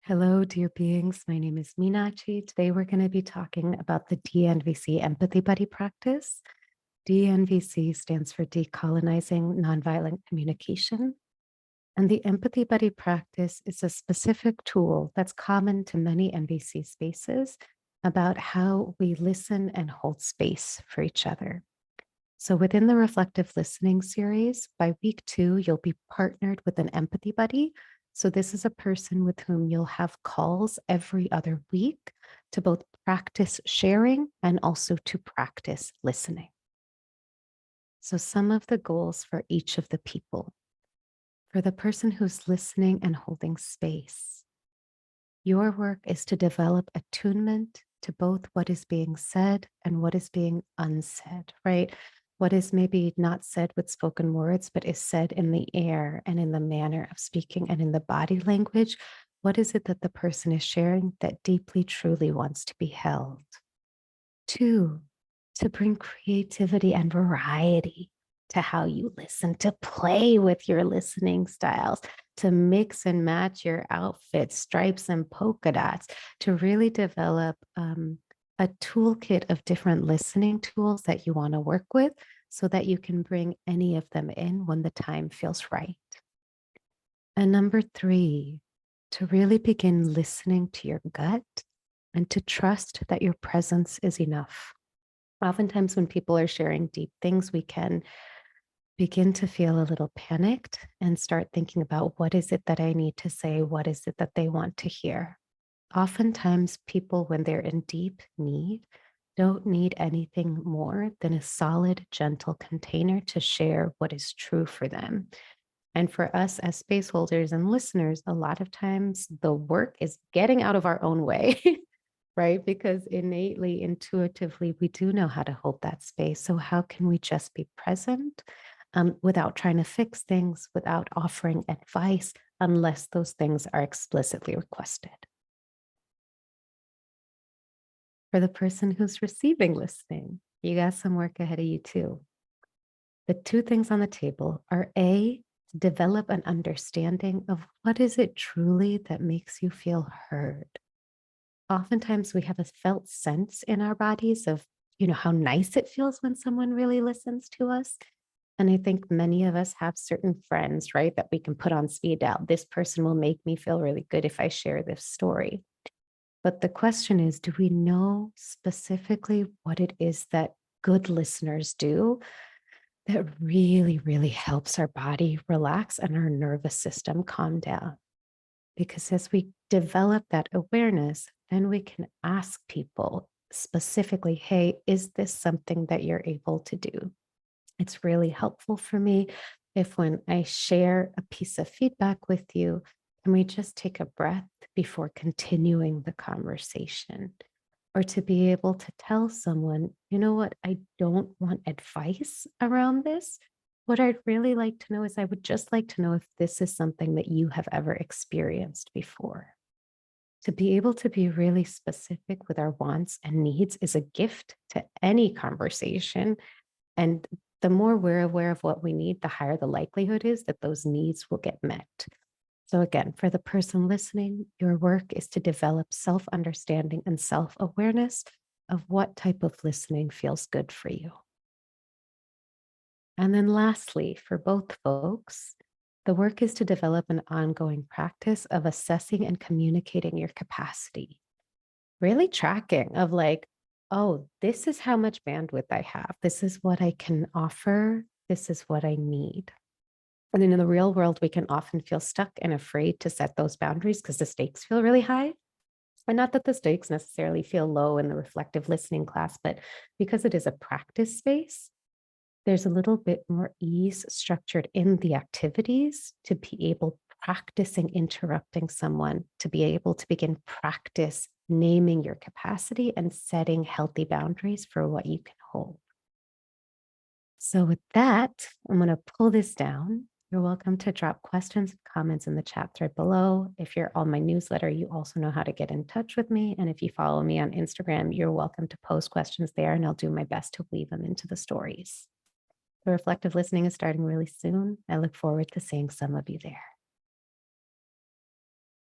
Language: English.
Hello, dear beings. My name is Meenachi. Today we're going to be talking about the DNVC Empathy Buddy practice. DNVC stands for Decolonizing Nonviolent Communication. And the Empathy Buddy practice is a specific tool that's common to many NVC spaces about how we listen and hold space for each other. So within the Reflective Listening series, by week 2, you'll be partnered with an empathy buddy. So this is a person with whom you'll have calls every other week to both practice sharing and also to practice listening. So some of the goals for each of the people. For the person who's listening and holding space, your work is to develop attunement to both what is being said and what is being unsaid, right? What is maybe not said with spoken words, but is said in the air and in the manner of speaking and in the body language. What is it that the person is sharing that deeply, truly wants to be held? 2, to bring creativity and variety to how you listen, to play with your listening styles, to mix and match your outfits, stripes and polka dots, to really develop a toolkit of different listening tools that you want to work with so that you can bring any of them in when the time feels right. And number 3, to really begin listening to your gut and to trust that your presence is enough. Oftentimes when people are sharing deep things, we can begin to feel a little panicked and start thinking about what is it that I need to say? What is it that they want to hear? Oftentimes people, when they're in deep need, don't need anything more than a solid, gentle container to share what is true for them. And for us as space holders and listeners, a lot of times the work is getting out of our own way. Right? Because innately, intuitively, we do know how to hold that space. So how can we just be present without trying to fix things, without offering advice, unless those things are explicitly requested? For the person who's receiving listening, you got some work ahead of you too. The 2 things on the table are A, to develop an understanding of what is it truly that makes you feel heard. Oftentimes we have a felt sense in our bodies of, how nice it feels when someone really listens to us. And I think many of us have certain friends, right, that we can put on speed dial. This person will make me feel really good if I share this story. But the question is, do we know specifically what it is that good listeners do that really, really helps our body relax and our nervous system calm down? Because as we develop that awareness, then we can ask people specifically, hey, is this something that you're able to do? It's really helpful for me if when I share a piece of feedback with you, can we just take a breath before continuing the conversation? Or to be able to tell someone, you know what, I don't want advice around this. What I'd really like to know is I would just like to know if this is something that you have ever experienced before. To be able to be really specific with our wants and needs is a gift to any conversation. And the more we're aware of what we need, the higher the likelihood is that those needs will get met. So again, for the person listening, your work is to develop self-understanding and self-awareness of what type of listening feels good for you. And then lastly, for both folks, the work is to develop an ongoing practice of assessing and communicating your capacity, really tracking of like, oh, this is how much bandwidth I have. This is what I can offer. This is what I need. And then in the real world, we can often feel stuck and afraid to set those boundaries because the stakes feel really high. And not that the stakes necessarily feel low in the reflective listening class, but because it is a practice space, there's a little bit more ease structured in the activities to be able practicing interrupting someone, to be able to begin practice naming your capacity and setting healthy boundaries for what you can hold. So with that, I'm going to pull this down. You're welcome to drop questions and comments in the chat thread below. If you're on my newsletter, you also know how to get in touch with me. And if you follow me on Instagram, you're welcome to post questions there, and I'll do my best to weave them into the stories. The reflective listening is starting really soon. I look forward to seeing some of you there.